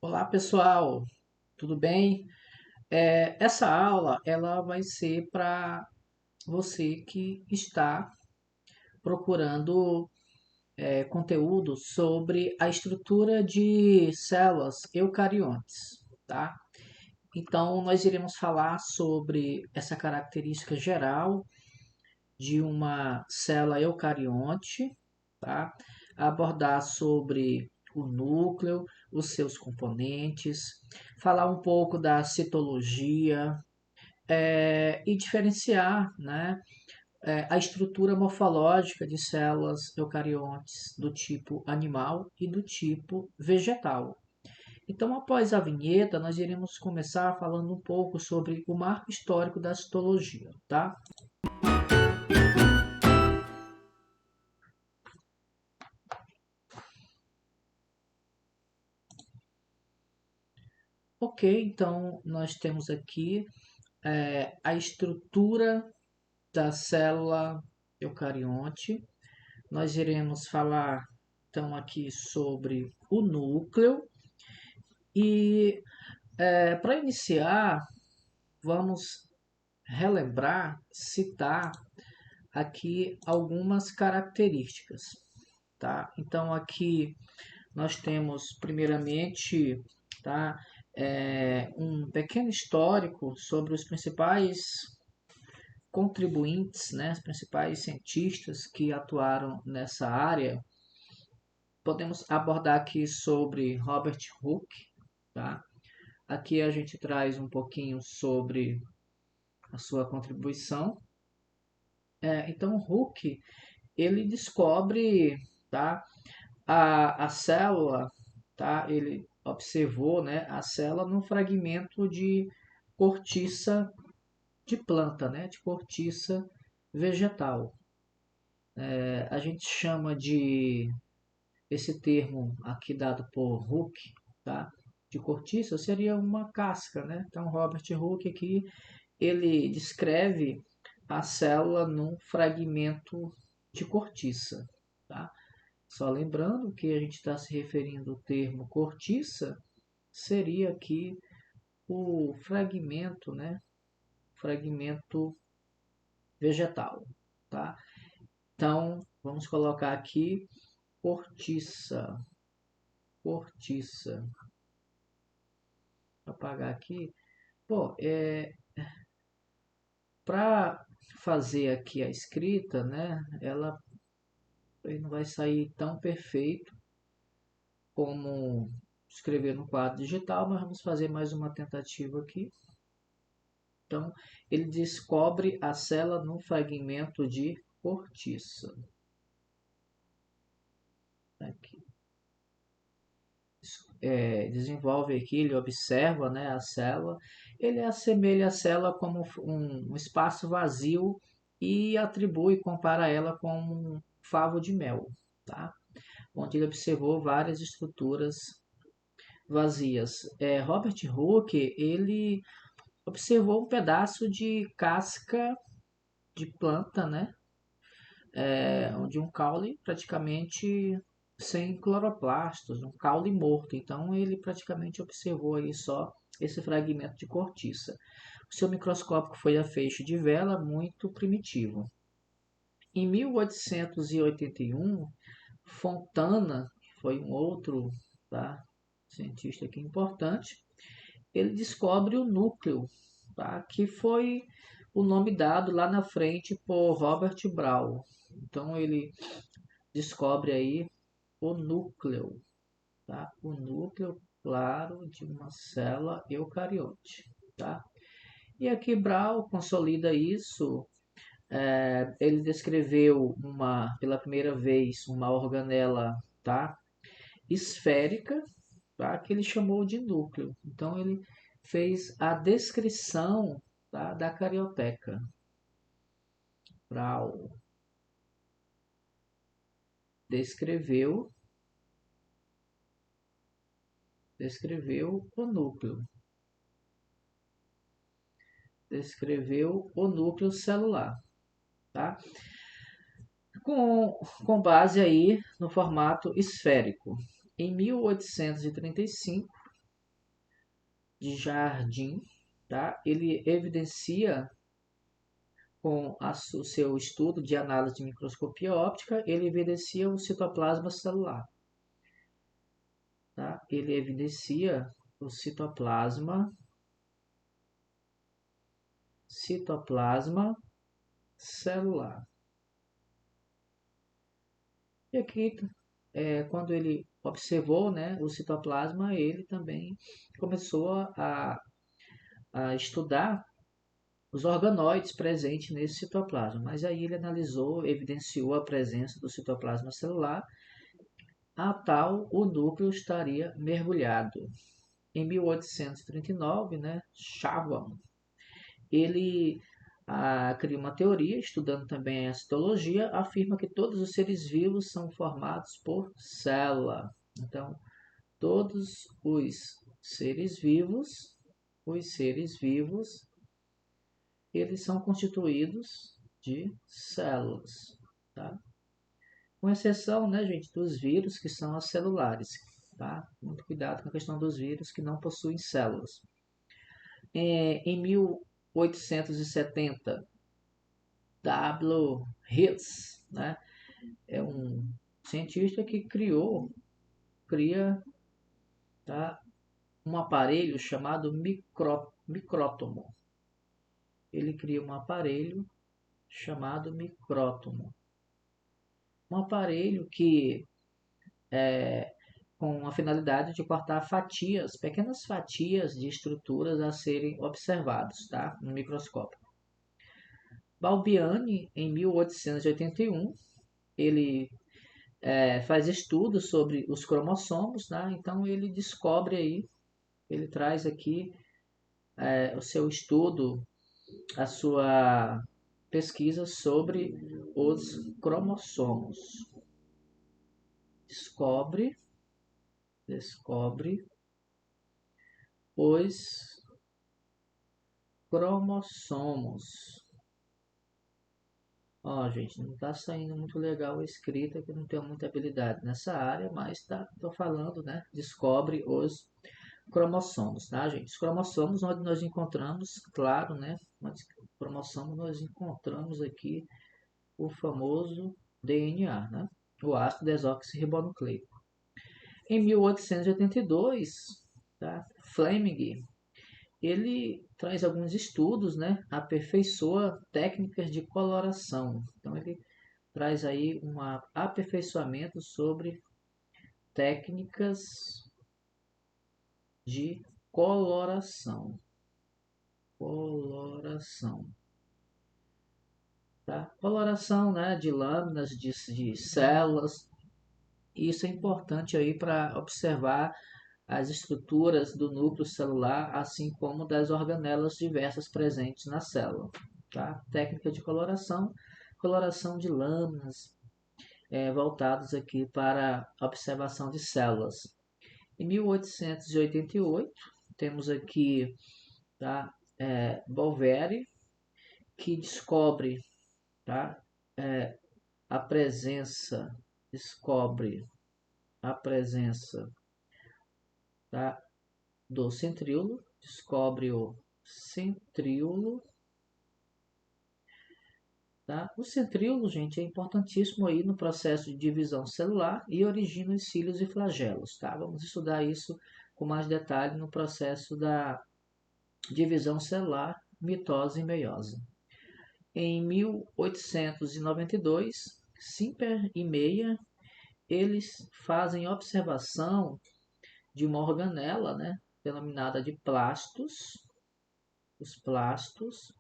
Olá pessoal, tudo bem? Essa aula ela vai ser para você que está procurando conteúdo sobre a estrutura de células eucariontes, tá? Então nós iremos falar sobre essa característica geral de uma célula eucarionte, tá? Abordar sobre o núcleo, os seus componentes, falar um pouco da citologia e diferenciar, né, a estrutura morfológica de células eucariontes do tipo animal e do tipo vegetal. Então, após a vinheta, nós iremos começar falando um pouco sobre o marco histórico da citologia, tá? Ok, então nós temos aqui a estrutura da célula eucarionte. Nós iremos falar então aqui sobre o núcleo e para iniciar vamos relembrar, citar aqui algumas características, tá? Então aqui nós temos primeiramente, tá, um pequeno histórico sobre os principais contribuintes, né, os principais cientistas que atuaram nessa área. Podemos abordar aqui sobre Robert Hooke, tá? Aqui a gente traz um pouquinho sobre a sua contribuição. Então, Hooke, ele descobre, tá, a célula, tá? Ele observou, né, a célula num fragmento de cortiça de planta, né, de cortiça vegetal. A gente chama de esse termo aqui dado por Hooke, tá? De cortiça seria uma casca, né? Então Robert Hooke aqui ele descreve a célula num fragmento de cortiça, tá? Só lembrando que a gente está se referindo ao termo cortiça seria aqui o fragmento, né? Fragmento vegetal, tá? Então vamos colocar aqui cortiça, cortiça. Apagar aqui. Bom, para fazer aqui a escrita, né, ela não vai sair tão perfeito como escrever no quadro digital, mas vamos fazer mais uma tentativa aqui. Então, ele descobre a célula no fragmento de cortiça. Aqui. Desenvolve aqui, ele observa, né, a célula, ele assemelha a célula como um espaço vazio e atribui, compara ela com um favo de mel, tá? Onde ele observou várias estruturas vazias. Robert Hooke, ele observou um pedaço de casca de planta, né? De um caule praticamente sem cloroplastos, um caule morto. Então ele praticamente observou aí só esse fragmento de cortiça. O seu microscópio foi a feixe de vela, muito primitivo. Em 1881, Fontana, que foi um outro, tá, cientista aqui importante, ele descobre o núcleo, tá, que foi o nome dado lá na frente por Robert Brown. Então ele descobre aí o núcleo, tá? O núcleo, claro, de uma célula eucariote, tá? E aqui Brown consolida isso. Ele descreveu pela primeira vez uma organela, tá? Esférica, tá? Que ele chamou de núcleo. Então ele fez a descrição, tá, da carioteca. Brown descreveu descreveu o núcleo, descreveu o núcleo celular, tá? Com base aí no formato esférico. Em 1835, de Jardim, tá? Ele evidencia com o seu estudo de análise de microscopia óptica, ele evidencia o citoplasma celular, tá? Ele evidencia o citoplasma celular. E aqui, quando ele observou, né, o citoplasma, ele também começou a estudar os organoides presentes nesse citoplasma. Mas aí ele analisou, evidenciou a presença do citoplasma celular, a tal o núcleo estaria mergulhado. Em 1839, né, Chapman, ele cria uma teoria, estudando também a citologia, afirma que todos os seres vivos são formados por célula. Então, todos os seres vivos, eles são constituídos de células, tá? Com exceção, né, gente, dos vírus que são acelulares, tá? Muito cuidado com a questão dos vírus que não possuem células. Em 1870, W. Hitz, né, é um cientista que cria, tá, um aparelho chamado micrótomo. Ele cria um aparelho chamado micrótomo. Um aparelho que com a finalidade de cortar fatias, pequenas fatias de estruturas a serem observados, tá, no microscópio. Balbiani, em 1881, ele faz estudos sobre os cromossomos, né? Então ele descobre aí, ele traz aqui o seu estudo, a sua pesquisa sobre os cromossomos. Descobre os cromossomos. Ó, gente, não está saindo muito legal a escrita, que eu não tenho muita habilidade nessa área, mas tô falando, né? Descobre os cromossomos, tá, gente? Os cromossomos, onde nós encontramos, claro, né? Nos cromossomos nós encontramos aqui o famoso DNA, né? O ácido desoxirribonucleico. Em 1882, tá? Fleming, ele traz alguns estudos, né? Aperfeiçoa técnicas de coloração. Então ele traz aí um aperfeiçoamento sobre técnicas de coloração. Coloração. Tá? Coloração, né, de lâminas, de células. Isso é importante aí para observar as estruturas do núcleo celular, assim como das organelas diversas presentes na célula. Tá? Técnica de coloração, coloração de lâminas, voltados aqui para a observação de células. Em 1888, temos aqui, tá, Bolveri, que descobre, tá, a presença, descobre a presença, tá, do centríolo, descobre o centríolo. Tá? O centríolo, gente, é importantíssimo aí no processo de divisão celular e origina os cílios e flagelos. Tá? Vamos estudar isso com mais detalhe no processo da divisão celular, mitose e meiose. Em 1892, Simper e Meyer, eles fazem observação de uma organela, né, denominada de plastos, os plastos,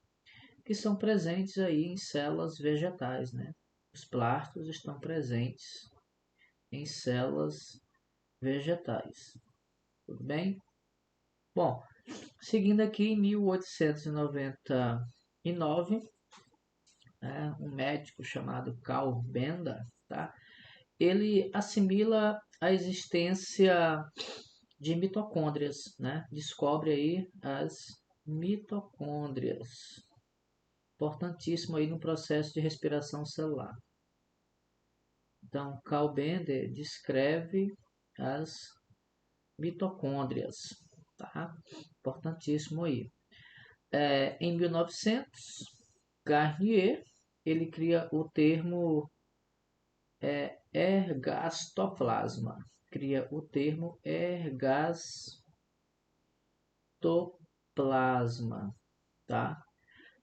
que são presentes aí em células vegetais, né? Os plastos estão presentes em células vegetais. Tudo bem? Bom, seguindo aqui em 1899, né, um médico chamado Carl Benda, tá? Ele assimila a existência de mitocôndrias, né? Descobre aí as mitocôndrias. Importantíssimo aí no processo de respiração celular. Então, Carl Bender descreve as mitocôndrias. tá? Importantíssimo aí. Em 1900, Garnier ele cria o termo ergastoplasma. Cria o termo ergastoplasma, tá?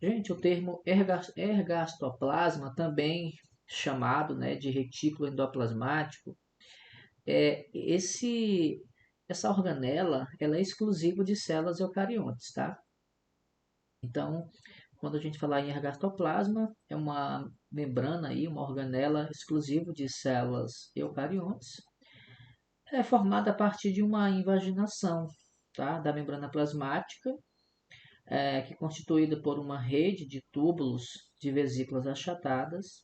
Gente, o termo ergastoplasma, também chamado, né, de retículo endoplasmático, essa organela ela é exclusiva de células eucariontes, tá? Então, quando a gente falar em ergastoplasma, é uma membrana aí, uma organela exclusiva de células eucariontes. É formada a partir de uma invaginação, tá? Da membrana plasmática, que é constituída por uma rede de túbulos de vesículas achatadas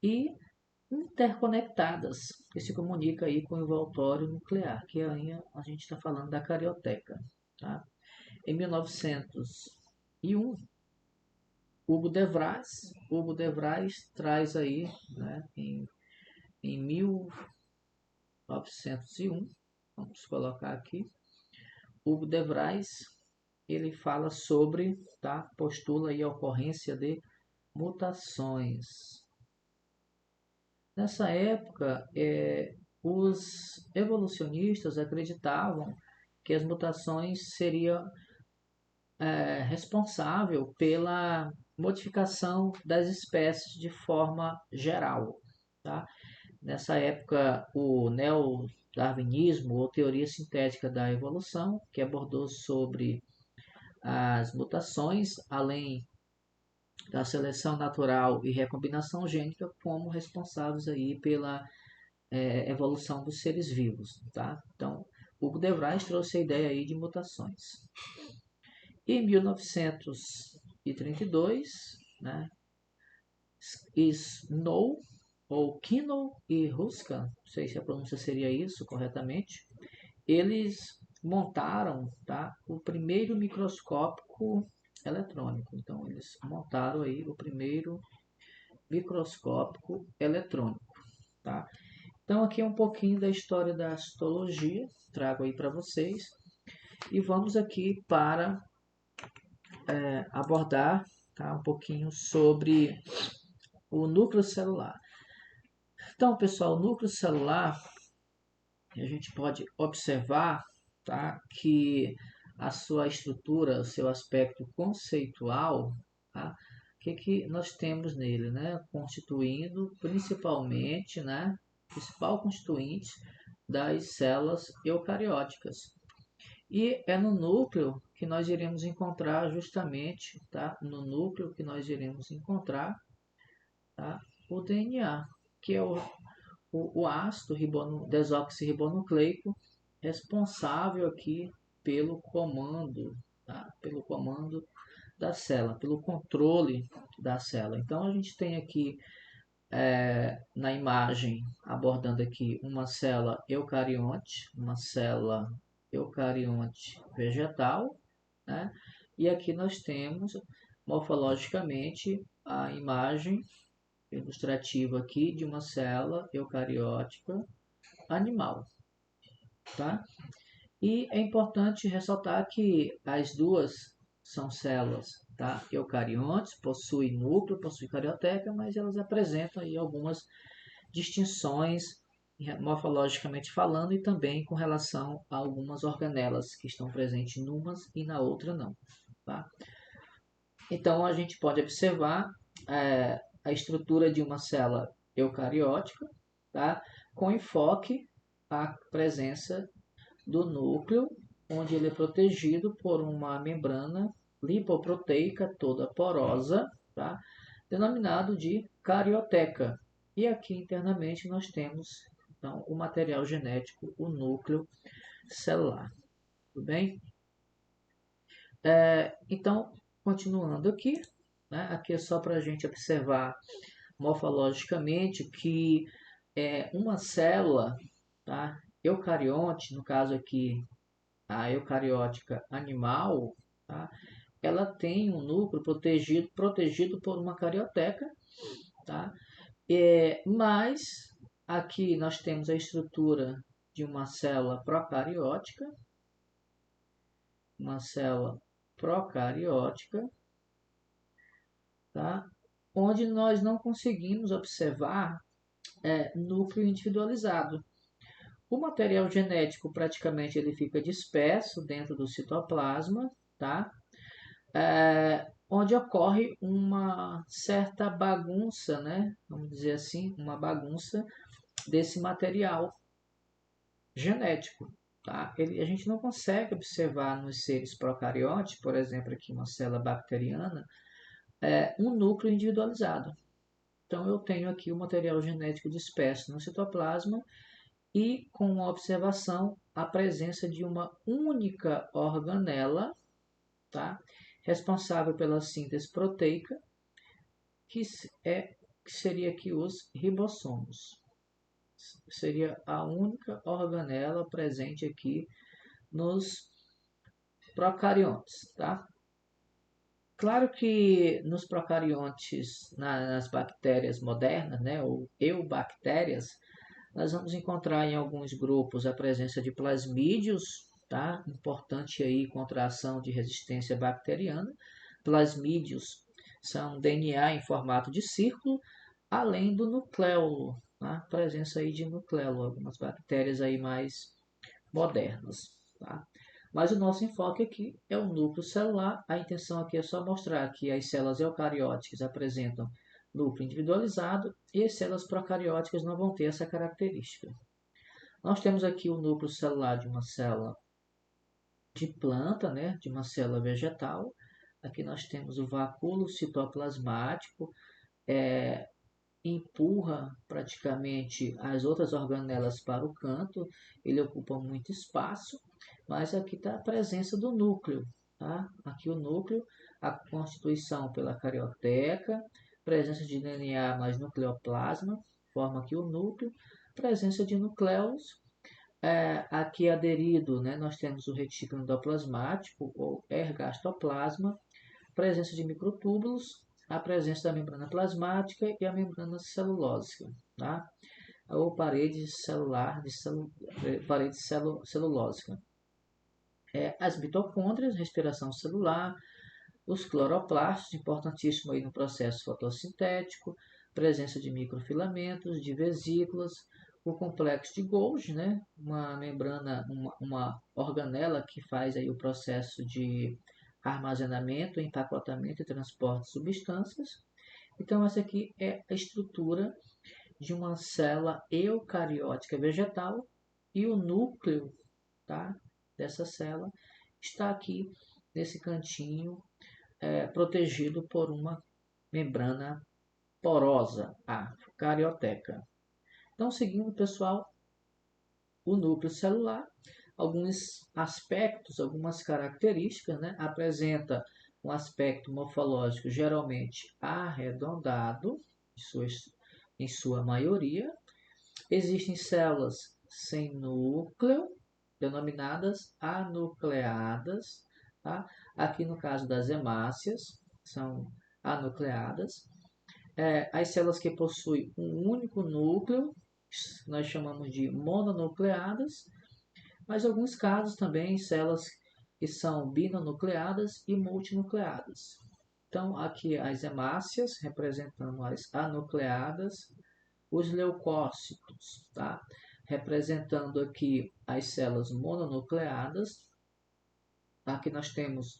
e interconectadas, que se comunica aí com o envoltório nuclear, que aí a gente está falando da carioteca. Tá? Em 1901, Hugo de Vries traz aí, né, em 1901, vamos colocar aqui, Hugo de Vries, ele fala sobre, tá, postula aí a ocorrência de mutações. Nessa época, os evolucionistas acreditavam que as mutações seriam responsável pela modificação das espécies de forma geral. Tá? Nessa época, o neodarwinismo, ou teoria sintética da evolução, que abordou sobre as mutações, além da seleção natural e recombinação gênica, como responsáveis aí pela evolução dos seres vivos. Tá? Então, Hugo de Vries trouxe a ideia aí de mutações. Em 1932, né, Snow, ou Kino e Ruskan, não sei se a pronúncia seria isso corretamente, eles montaram, tá, o primeiro microscópio eletrônico. Então, eles montaram aí o primeiro microscópio eletrônico. Tá? Então, aqui é um pouquinho da história da citologia, trago aí para vocês. E vamos aqui para abordar, tá, um pouquinho sobre o núcleo celular. Então, pessoal, o núcleo celular, a gente pode observar, tá, que a sua estrutura, o seu aspecto conceitual, tá, que nós temos nele, né, constituindo principalmente, né, principal constituinte das células eucarióticas. E é no núcleo que nós iremos encontrar justamente, tá, no núcleo que nós iremos encontrar, tá, o DNA, que é o ácido desoxirribonucleico responsável aqui pelo comando, tá? Pelo comando da célula, pelo controle da célula. Então a gente tem aqui na imagem abordando aqui uma célula eucarionte vegetal, né? E aqui nós temos morfologicamente a imagem ilustrativa aqui de uma célula eucariótica animal, tá? E é importante ressaltar que as duas são células, tá, eucariontes, possuem núcleo, possuem carioteca, mas elas apresentam aí algumas distinções morfologicamente falando e também com relação a algumas organelas que estão presentes numas e na outra não, tá? Então a gente pode observar a estrutura de uma célula eucariótica, tá? Com enfoque à presença do núcleo, onde ele é protegido por uma membrana lipoproteica toda porosa, tá? Denominado de carioteca. E aqui internamente nós temos então, o material genético, o núcleo celular. Tudo bem? Então, continuando aqui, né? Aqui é só para a gente observar morfologicamente que uma célula, tá, eucarionte, no caso aqui a eucariótica animal, tá, ela tem um núcleo protegido por uma carioteca, tá? Mas aqui nós temos a estrutura de uma célula procariótica, uma célula procariótica, tá? Onde nós não conseguimos observar núcleo individualizado. O material genético praticamente ele fica disperso dentro do citoplasma, tá? Onde ocorre uma certa bagunça, né? Vamos dizer assim, uma bagunça desse material genético. Tá? A gente não consegue observar nos seres procariotes, por exemplo, aqui uma célula bacteriana, um núcleo individualizado. Então, eu tenho aqui o material genético disperso no citoplasma e, com a observação, a presença de uma única organela, tá? Responsável pela síntese proteica, que seria aqui os ribossomos. Seria a única organela presente aqui nos procariontes, tá? Claro que nos procariontes, nas bactérias modernas, né, ou eubactérias, nós vamos encontrar em alguns grupos a presença de plasmídios, tá? Importante aí contra a ação de resistência bacteriana. Plasmídios são DNA em formato de círculo, além do nucleolo, tá? Presença aí de nucleolo, algumas bactérias aí mais modernas, tá? Mas o nosso enfoque aqui é o núcleo celular. A intenção aqui é só mostrar que as células eucarióticas apresentam núcleo individualizado e as células procarióticas não vão ter essa característica. Nós temos aqui o núcleo celular de uma célula de planta, né, de uma célula vegetal. Aqui nós temos o vacúolo citoplasmático, empurra praticamente as outras organelas para o canto, ele ocupa muito espaço, mas aqui está a presença do núcleo. Tá? Aqui o núcleo, a constituição pela carioteca, presença de DNA mais nucleoplasma, forma aqui o núcleo, presença de nucleus, aqui aderido, né, nós temos o retículo endoplasmático ou ergastoplasma, presença de microtúbulos, a presença da membrana plasmática e a membrana celulósica, tá? Ou parede celular, parede celulósica. As mitocôndrias, respiração celular, os cloroplastos, importantíssimo aí no processo fotossintético, presença de microfilamentos, de vesículas, o complexo de Golgi, né? Uma membrana, uma organela que faz aí o processo de armazenamento, empacotamento e transporte de substâncias. Então, essa aqui é a estrutura de uma célula eucariótica vegetal e o núcleo, tá, dessa célula está aqui nesse cantinho, protegido por uma membrana porosa, a carioteca. Então, seguindo, pessoal, o núcleo celular, alguns aspectos, algumas características, né? Apresenta um aspecto morfológico geralmente arredondado, em sua maioria. Existem células sem núcleo, denominadas anucleadas. Tá? Aqui no caso das hemácias, são anucleadas. As células que possuem um único núcleo, nós chamamos de mononucleadas, mas em alguns casos também células que são binonucleadas e multinucleadas. Então, aqui as hemácias, representando as anucleadas, os leucócitos, tá? Representando aqui as células mononucleadas. Aqui nós temos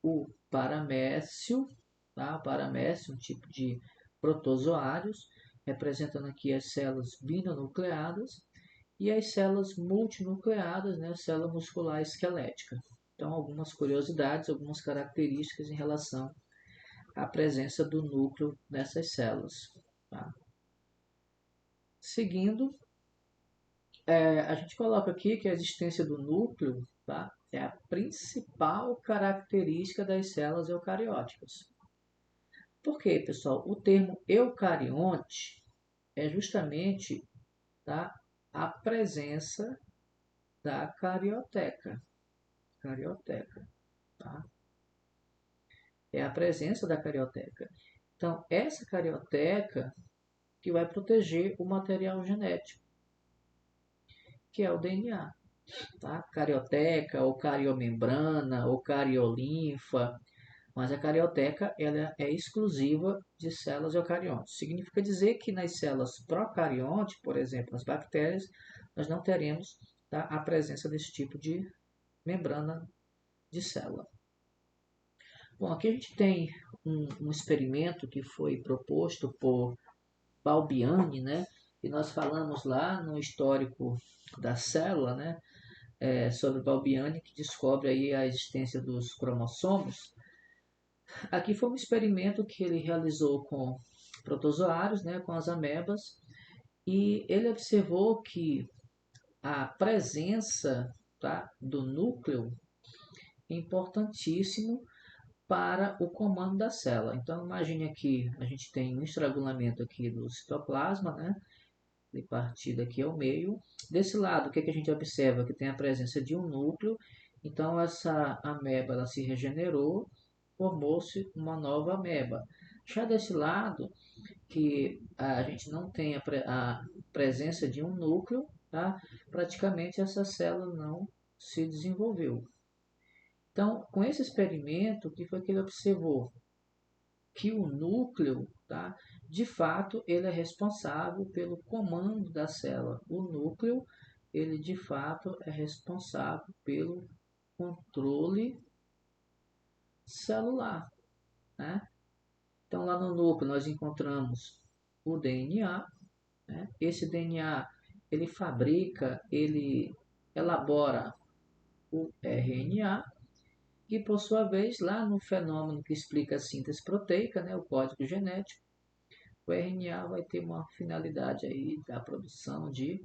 o paramécio, tá? O paramécio, um tipo de protozoários, representando aqui as células binonucleadas e as células multinucleadas, né? Célula muscular esquelética. Então, algumas curiosidades, algumas características em relação à presença do núcleo nessas células. Tá? Seguindo, a gente coloca aqui que a existência do núcleo, tá, é a principal característica das células eucarióticas. Por quê, pessoal? O termo eucarionte é justamente, tá, a presença da carioteca. Carioteca, tá? É a presença da carioteca. Então, essa carioteca que vai proteger o material genético, que é o DNA. tá? Carioteca, ou cariomembrana, ou cariolinfa, mas a carioteca ela é exclusiva de células eucariontes. Significa dizer que nas células procariontes, por exemplo, nas bactérias, nós não teremos, tá, a presença desse tipo de membrana de célula. Bom, aqui a gente tem um experimento que foi proposto por Balbiani, né? E nós falamos lá no histórico da célula, né? Sobre Balbiani, que descobre aí a existência dos cromossomos. Aqui foi um experimento que ele realizou com protozoários, né? Com as amebas, e ele observou que a presença, tá, do núcleo é importantíssimo para o comando da célula. Então, imagine aqui, a gente tem um estrangulamento aqui do citoplasma, né? De partida aqui ao meio. Desse lado, o que a gente observa? Que tem a presença de um núcleo. Então, essa ameba ela se regenerou, formou-se uma nova ameba. Já desse lado, que a gente não tem a presença de um núcleo, tá? Praticamente essa célula não se desenvolveu. Então, com esse experimento, o que foi que ele observou? Que o núcleo, tá, de fato, ele é responsável pelo comando da célula. O núcleo, ele de fato é responsável pelo controle celular, né? Então, lá no núcleo nós encontramos o DNA, né? Esse DNA, ele fabrica, ele elabora o RNA, e por sua vez, lá no fenômeno que explica a síntese proteica, né, o código genético, o RNA vai ter uma finalidade aí da produção de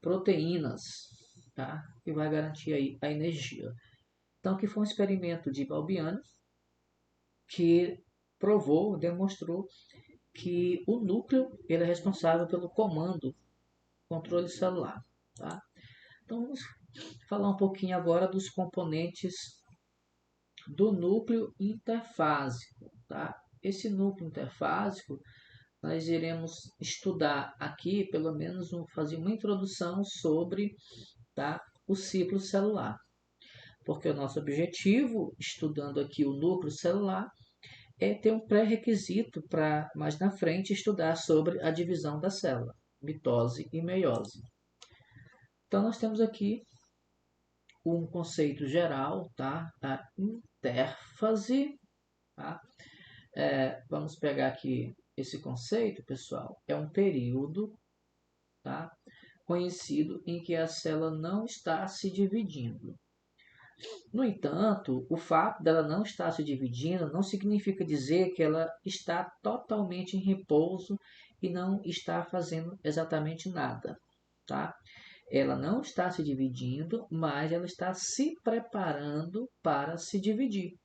proteínas, tá? Que vai garantir aí a energia. Então, que foi um experimento de Balbiani que provou, demonstrou que o núcleo ele é responsável pelo comando, controle celular, tá? Então, vamos falar um pouquinho agora dos componentes do núcleo interfásico, tá? Esse núcleo interfásico nós iremos estudar aqui, pelo menos fazer uma introdução sobre, tá, o ciclo celular. Porque o nosso objetivo, estudando aqui o núcleo celular, é ter um pré-requisito para mais na frente estudar sobre a divisão da célula, mitose e meiose. Então nós temos aqui um conceito geral, tá, a intérfase, tá? Vamos pegar aqui esse conceito, pessoal, é um período, tá, conhecido em que a célula não está se dividindo. No entanto, o fato dela não estar se dividindo não significa dizer que ela está totalmente em repouso e não está fazendo exatamente nada, tá? Ela não está se dividindo, mas ela está se preparando para se dividir.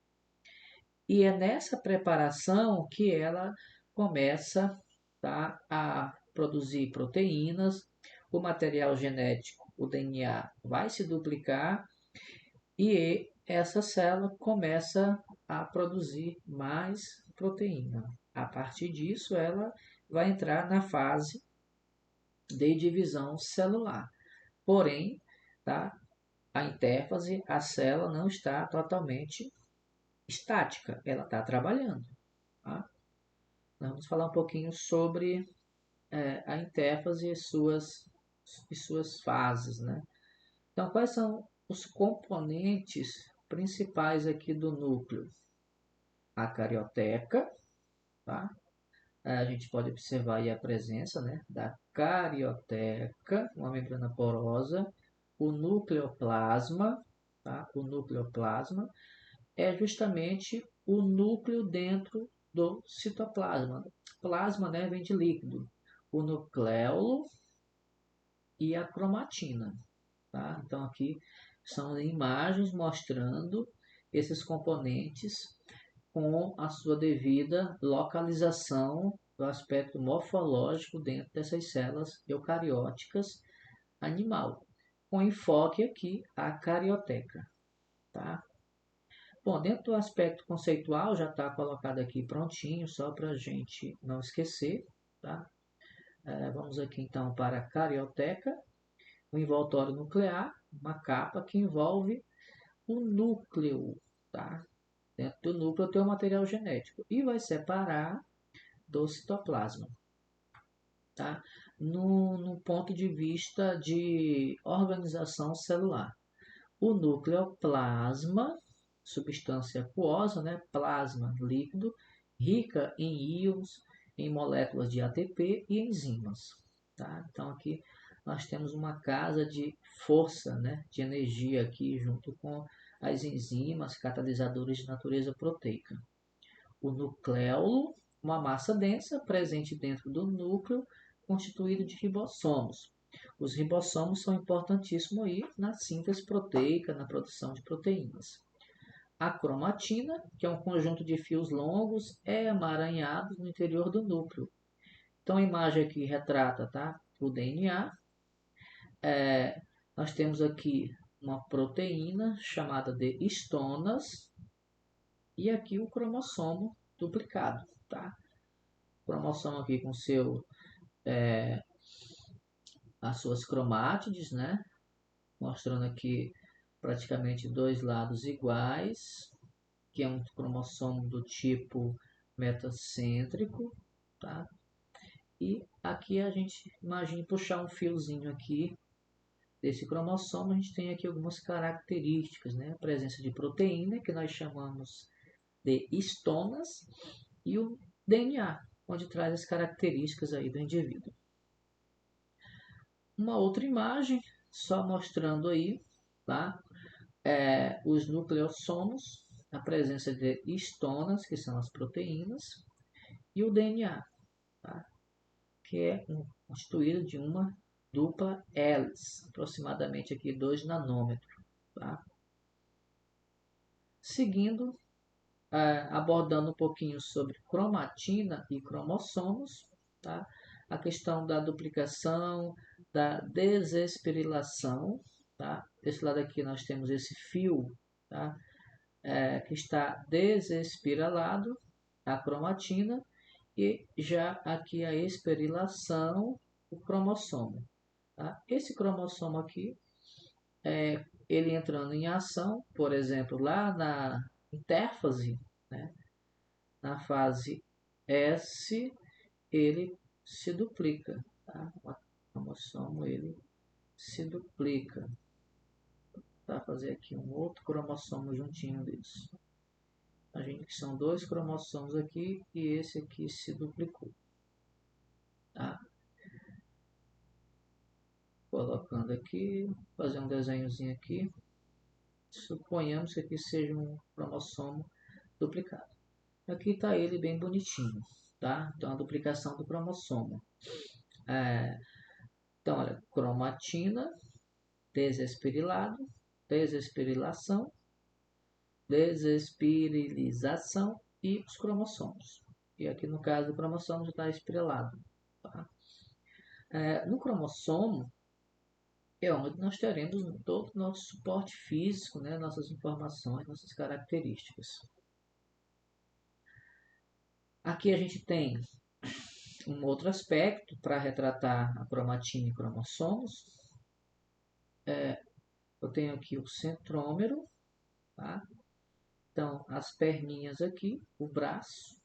E é nessa preparação que ela começa, tá, a produzir proteínas, o material genético, o DNA, vai se duplicar e essa célula começa a produzir mais proteína. A partir disso, ela vai entrar na fase de divisão celular. Porém, tá, a intérfase, a célula não está totalmente estática, ela está trabalhando. Tá? Nós vamos falar um pouquinho sobre a intérfase e suas fases, né? Então, quais são os componentes principais aqui do núcleo? A carioteca, tá? A gente pode observar aí a presença, né, da carioteca, uma membrana porosa, o nucleoplasma, tá? O nucleoplasma é justamente o núcleo dentro do citoplasma. Plasma, né, vem de líquido. O nucleolo e a cromatina. Tá? Então aqui são imagens mostrando esses componentes com a sua devida localização do aspecto morfológico dentro dessas células eucarióticas animal, com enfoque aqui a carioteca. Tá? Bom, dentro do aspecto conceitual já está colocado aqui prontinho, só para a gente não esquecer. Tá? Vamos aqui então para a carioteca. um envoltório nuclear, uma capa que envolve o núcleo, tá? Dentro do núcleo tem o material genético e vai separar do citoplasma, tá? No ponto de vista de organização celular. O núcleo é o plasma, substância aquosa, né? Plasma líquido, rica em íons, em moléculas de ATP e enzimas. Tá? Então aqui nós temos uma casa de força, né? De energia aqui junto com as enzimas, catalisadores de natureza proteica. O nucleolo, uma massa densa presente dentro do núcleo, constituído de ribossomos. Os ribossomos são importantíssimos aí na síntese proteica, na produção de proteínas. A cromatina, que é um conjunto de fios longos emaranhados no interior do núcleo. Então a imagem aqui retrata, tá, o DNA. Nós temos aqui uma proteína chamada de histonas e aqui o cromossomo duplicado, tá? O cromossomo aqui com as suas cromátides, né? Mostrando aqui praticamente dois lados iguais, que é um cromossomo do tipo metacêntrico, tá? E aqui a gente imagina puxar um fiozinho aqui desse cromossomo, a gente tem aqui algumas características, né? A presença de proteína, que nós chamamos de histonas, e o DNA, onde traz as características aí do indivíduo. Uma outra imagem, só mostrando aí, tá? Os nucleossomos, a presença de histonas, que são as proteínas, e o DNA, tá? Que é constituído de uma dupla hélice, aproximadamente aqui 2 nanômetros. Tá? Seguindo, abordando um pouquinho sobre cromatina e cromossomos, tá? A questão da duplicação, da desespirilação. Tá? Desse lado aqui nós temos esse fio, tá? Que está desespiralado, a cromatina, e já aqui a espirilação, o cromossomo. Tá? Esse cromossomo aqui, ele entrando em ação, por exemplo, lá na intérfase, né? Na fase S, ele se duplica. Tá? O cromossomo ele se duplica. Tá? Fazer aqui um outro cromossomo juntinho disso. A gente que são dois cromossomos aqui e esse aqui se duplicou. Tá? Colocando aqui, fazer um desenhozinho aqui. Suponhamos que aqui seja um cromossomo duplicado. Aqui está ele bem bonitinho, tá? Então a duplicação do cromossomo. Então, olha, cromatina, desesperilado, desespirilação, desespirilização e os cromossomos. E aqui no caso o cromossomo já está espiralado. Tá? No cromossomo é onde nós teremos todo o nosso suporte físico, né? Nossas informações, nossas características. Aqui a gente tem um outro aspecto para retratar a cromatina e cromossomos. Eu tenho aqui o centrômero, tá? Então, as perninhas aqui, o braço.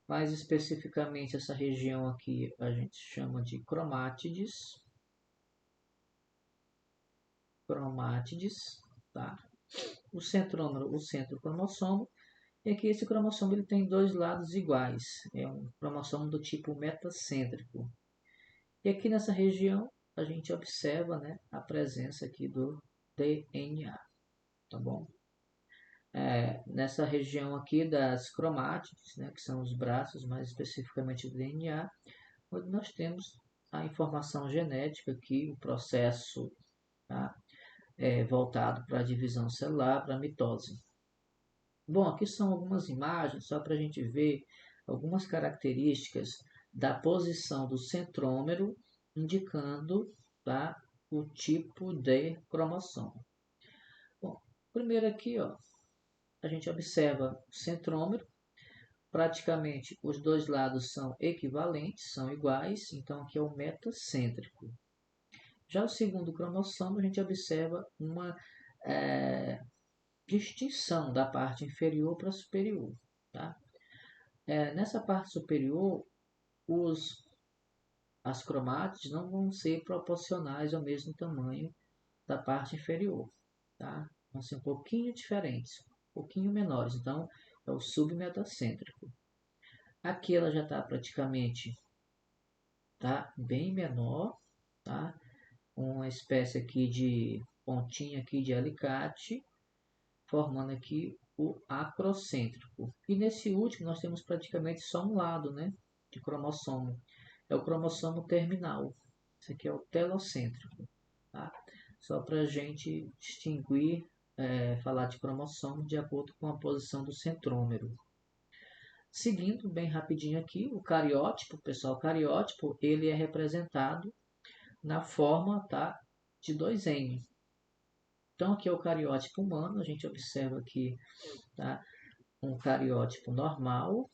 Mais especificamente, essa região aqui a gente chama de cromátides. Cromátides, tá? O centrômero, o centro cromossomo. E aqui esse cromossomo ele tem dois lados iguais. É um cromossomo do tipo metacêntrico. E aqui nessa região a gente observa, né, a presença aqui do DNA, tá bom? Nessa região aqui das cromátides, né, que são os braços, mais especificamente do DNA, onde nós temos a informação genética aqui, o processo, tá, voltado para a divisão celular, para a mitose. Bom, aqui são algumas imagens, só para a gente ver algumas características da posição do centrômero, indicando, tá, o tipo de cromossomo. Bom, primeiro aqui, ó, a gente observa o centrômero, praticamente os dois lados são equivalentes, são iguais, então aqui é o metacêntrico. Já o segundo cromossomo, a gente observa uma distinção da parte inferior para a superior. Tá? Nessa parte superior, as cromátides não vão ser proporcionais ao mesmo tamanho da parte inferior. Tá? Vão ser um pouquinho diferentes, um pouquinho menores. Então, é o submetacêntrico. Aqui ela já está praticamente bem menor, tá? Uma espécie aqui de pontinha aqui de alicate, formando aqui o acrocêntrico. E nesse último nós temos praticamente só um lado, né, de cromossomo. É o cromossomo terminal. Esse aqui é o telocêntrico. Tá? Só para a gente distinguir, falar de cromossomo de acordo com a posição do centrômero. Seguindo bem rapidinho aqui, o cariótipo, pessoal, o cariótipo ele é representado na forma, tá, de 2N. Então aqui é o cariótipo humano, a gente observa aqui, tá, um cariótipo normal,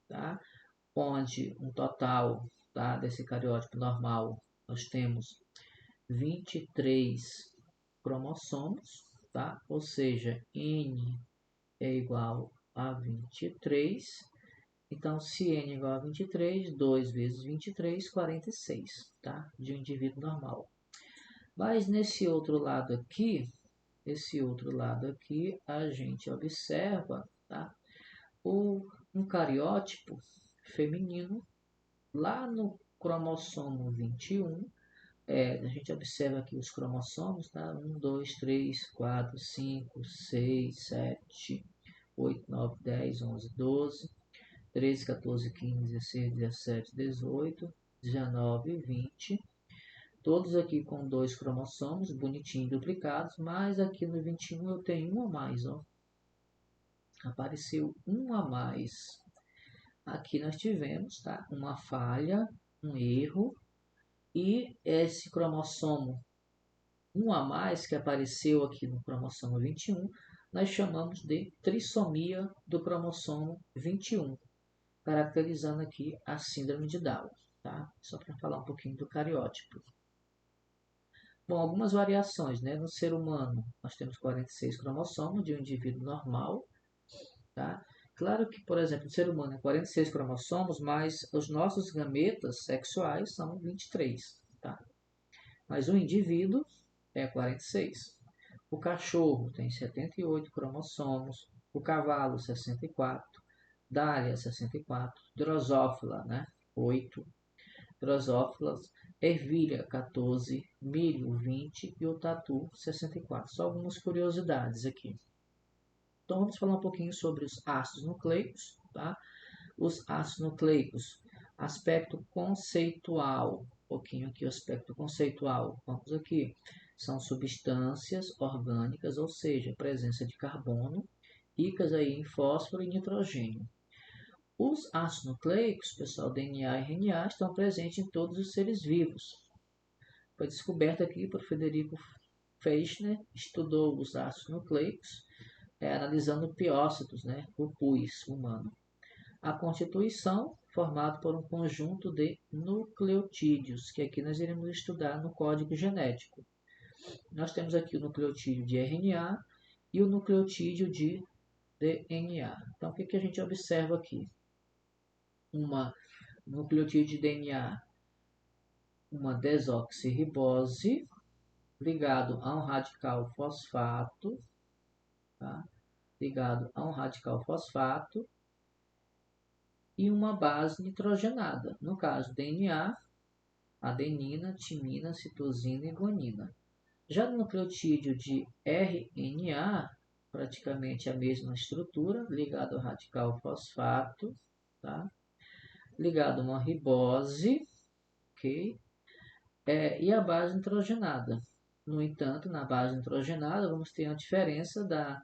tá, onde um total, tá, desse cariótipo normal nós temos 23 cromossomos, tá? Ou seja, N é igual a 23. Então, se N é igual a 23, 2 vezes 23, 46, tá? De um indivíduo normal. Mas nesse outro lado aqui, a gente observa, tá? Um cariótipo feminino lá no cromossomo 21. A gente observa aqui os cromossomos, tá? 1, 2, 3, 4, 5, 6, 7, 8, 9, 10, 11, 12, 13, 14, 15, 16, 17, 18, 19, 20. Todos aqui com 2 cromossomos, bonitinho duplicados, mas aqui no 21 eu tenho um a mais, ó. Apareceu um a mais. Aqui nós tivemos, tá? Uma falha, um erro, e esse cromossomo 1 a mais que apareceu aqui no cromossomo 21, nós chamamos de trissomia do cromossomo 21, caracterizando aqui a síndrome de Down, tá? Só para falar um pouquinho do cariótipo. Bom, algumas variações, né? No ser humano, nós temos 46 cromossomos de um indivíduo normal, tá? Claro que, por exemplo, no ser humano é 46 cromossomos, mas os nossos gametas sexuais são 23, tá? Mas o indivíduo é 46. O cachorro tem 78 cromossomos, o cavalo 64, Dália 64, Drosófila, né, 8, Drosófilas, ervilha 14, milho 20 e o tatu 64. Só algumas curiosidades aqui. Então vamos falar um pouquinho sobre os ácidos nucleicos, tá? Os ácidos nucleicos, aspecto conceitual, um pouquinho aqui o aspecto conceitual, vamos aqui, são substâncias orgânicas, ou seja, presença de carbono, ricas aí em fósforo e nitrogênio. Os ácidos nucleicos, pessoal, DNA e RNA, estão presentes em todos os seres vivos. Foi descoberto aqui por Federico Fechner, estudou os ácidos nucleicos, analisando piócitos, né, o pus humano. A constituição, formada por um conjunto de nucleotídeos, que aqui nós iremos estudar no código genético. Nós temos aqui o nucleotídeo de RNA e o nucleotídeo de DNA. Então, o que a gente observa aqui? Uma nucleotídeo de DNA, uma desoxirribose, ligado a um radical fosfato, tá? Ligado a um radical fosfato, e uma base nitrogenada. No caso, DNA, adenina, timina, citosina e guanina. Já no nucleotídeo de RNA, praticamente a mesma estrutura, ligado ao radical fosfato, tá? Ligado a uma ribose, ok? E a base nitrogenada. No entanto, na base nitrogenada, vamos ter a diferença da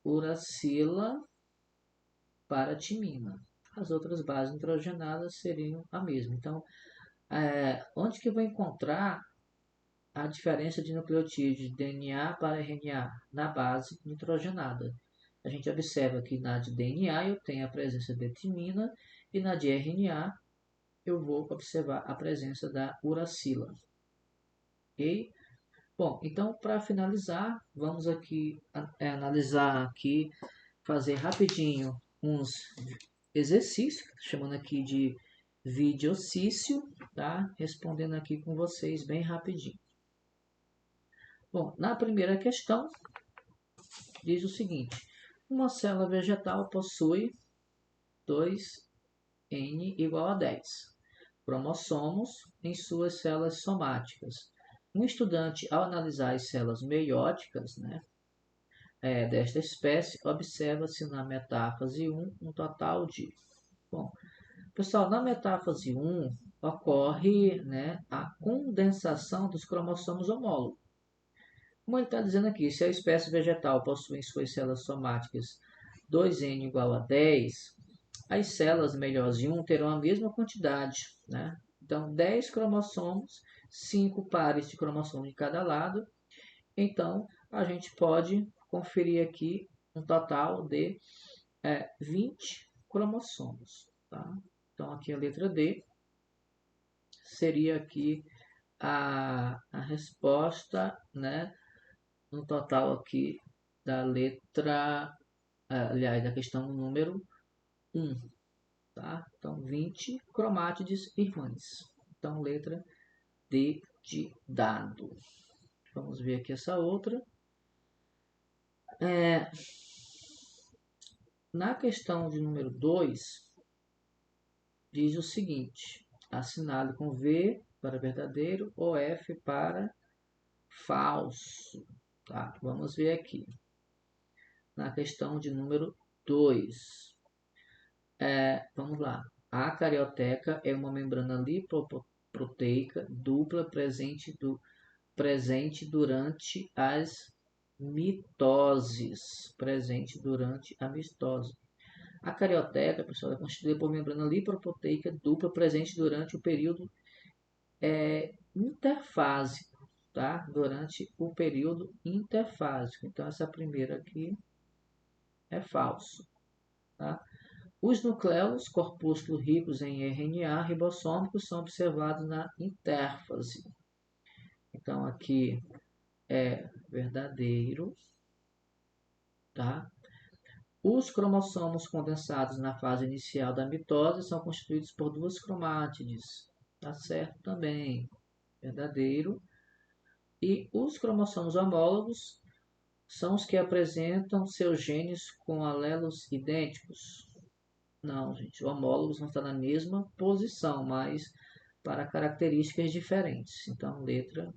uracila para a timina. As outras bases nitrogenadas seriam a mesma. Então, onde que eu vou encontrar a diferença de nucleotídeos de DNA para RNA? Na base nitrogenada. A gente observa que na de DNA eu tenho a presença de timina e na de RNA eu vou observar a presença da uracila. Ok? Bom, então para finalizar, vamos aqui analisar aqui, fazer rapidinho uns exercícios, chamando aqui de videocício, tá? Respondendo aqui com vocês bem rapidinho. Bom, na primeira questão, diz o seguinte: uma célula vegetal possui 2N igual a 10 cromossomos em suas células somáticas. Um estudante, ao analisar as células meióticas, né, desta espécie, observa-se na metáfase 1 um total de... Bom, pessoal, na metáfase 1 ocorre, né, a condensação dos cromossomos homólogos. Como ele está dizendo aqui, se a espécie vegetal possui em suas células somáticas 2N igual a 10, as células meiose 1 terão a mesma quantidade, né? Então, 10 cromossomos, 5 pares de cromossomos de cada lado. Então, a gente pode conferir aqui um total de 20 cromossomos. Tá? Então, aqui a letra D seria aqui a resposta, né? No total aqui da letra, aliás, da questão número 1. Tá? Então, 20 cromátides irmãs. Então, letra D de dado. Vamos ver aqui essa outra. Na questão de número 2, diz o seguinte: assinale com V para verdadeiro ou F para falso. Tá? Vamos ver aqui. Na questão de número 2. Vamos lá. A carioteca é uma membrana lipoproteica dupla presente durante as mitoses. Presente durante a mitose. A carioteca, pessoal, é constituída por membrana lipoproteica dupla presente durante o período interfásico, tá? Durante o período interfásico. Então, essa primeira aqui é falso, tá? Os nucleus, corpúsculos ricos em RNA ribossômicos, são observados na intérfase. Então, aqui é verdadeiro, tá? Os cromossomos condensados na fase inicial da mitose são constituídos por duas cromátides. Tá certo também, verdadeiro. E os cromossomos homólogos são os que apresentam seus genes com alelos idênticos. Não, gente, homólogos não estão na mesma posição, mas para características diferentes. Então, letra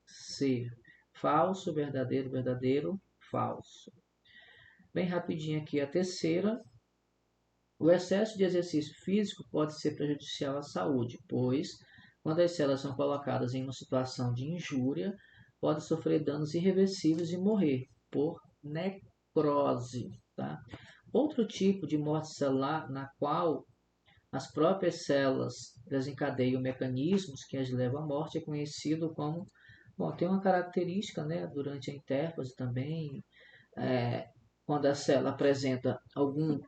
C. Falso, verdadeiro, verdadeiro, falso. Bem rapidinho aqui a terceira. O excesso de exercício físico pode ser prejudicial à saúde, pois, quando as células são colocadas em uma situação de injúria, pode sofrer danos irreversíveis e morrer por necrose. Tá? Outro tipo de morte celular na qual as próprias células desencadeiam mecanismos que as levam à morte é conhecido como... Bom, tem uma característica, né, durante a intérfase também, quando a célula apresenta algum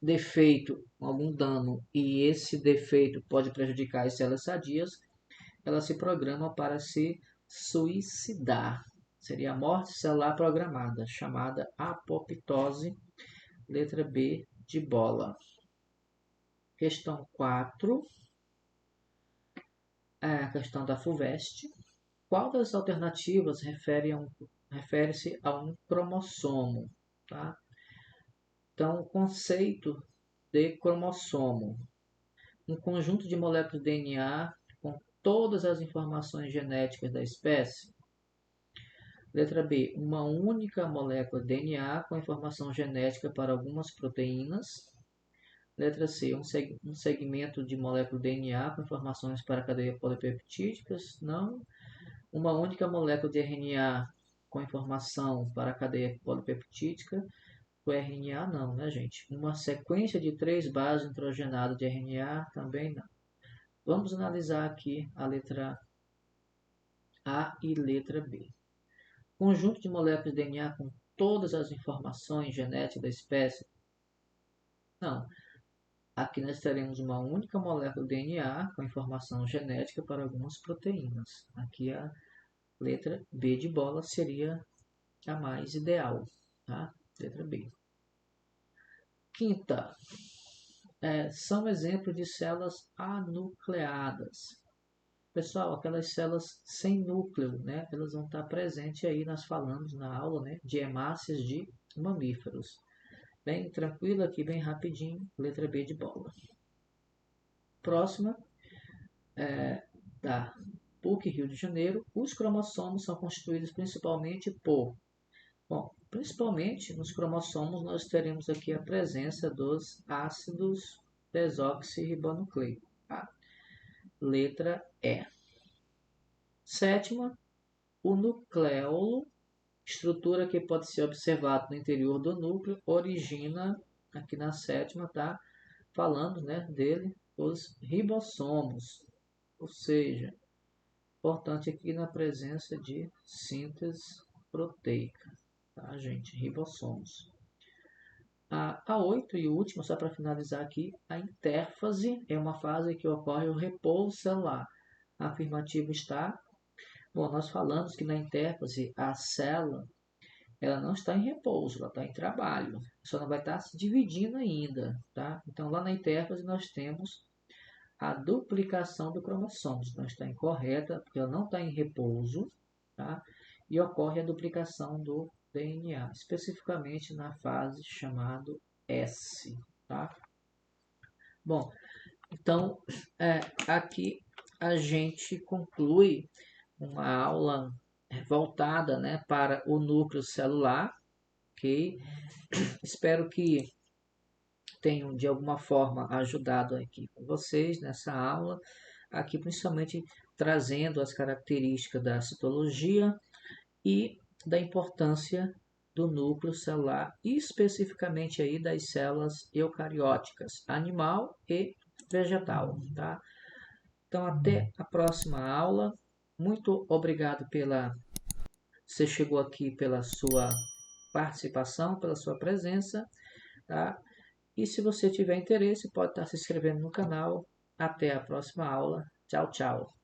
defeito, algum dano, e esse defeito pode prejudicar as células sadias, ela se programa para se suicidar. Seria a morte celular programada, chamada apoptose, letra B de bola. Questão 4, é a questão da FUVEST. Qual das alternativas refere-se a um cromossomo? Tá? Então, o conceito de cromossomo: um conjunto de moléculas de DNA com todas as informações genéticas da espécie. Letra B, uma única molécula de DNA com informação genética para algumas proteínas. Letra C, um segmento de molécula de DNA com informações para a cadeia polipeptídicas. Não. Uma única molécula de RNA com informação para a cadeia polipeptídica. O RNA não, né, gente? Uma sequência de 3 bases nitrogenadas de RNA também não. Vamos analisar aqui a letra A e letra B. Conjunto de moléculas de DNA com todas as informações genéticas da espécie? Não. Aqui nós teremos uma única molécula de DNA com informação genética para algumas proteínas. Aqui Letra B de bola seria a mais ideal, tá? Letra B. Quinta, são exemplos de células anucleadas. Pessoal, aquelas células sem núcleo, né? Elas vão estar presentes aí, nós falamos na aula, né? De hemácias de mamíferos. Bem tranquilo aqui, bem rapidinho, letra B de bola. Próxima, da PUC Rio de Janeiro, os cromossomos são constituídos principalmente por... Bom, principalmente nos cromossomos nós teremos aqui a presença dos ácidos desoxirribonucleicos. Tá? Letra E. Sétima, o nucleolo, estrutura que pode ser observada no interior do núcleo, origina, aqui na sétima, tá? Falando, né, dele, os ribossomos, ou seja, importante aqui na presença de síntese proteica, tá, gente? Ribossomos. A 8 e última, só para finalizar aqui, a intérfase é uma fase que ocorre o repouso celular. Afirmativo está. Bom, nós falamos que na intérfase a célula ela não está em repouso, ela está em trabalho. Só não vai estar se dividindo ainda, tá? Então lá na intérfase nós temos a duplicação do cromossomo. Não está incorreta, porque ela não está em repouso, tá? E ocorre a duplicação do DNA, especificamente na fase chamada S, tá? Bom, então aqui a gente conclui uma aula voltada, né, para o núcleo celular, ok? Espero que tenham de alguma forma ajudado aqui com vocês nessa aula, aqui principalmente trazendo as características da citologia e da importância do núcleo celular, especificamente aí das células eucarióticas, animal e vegetal, tá? Então até a próxima aula. Muito obrigado você chegou aqui pela sua participação, pela sua presença, tá? E se você tiver interesse, pode estar se inscrevendo no canal. Até a próxima aula. Tchau, tchau.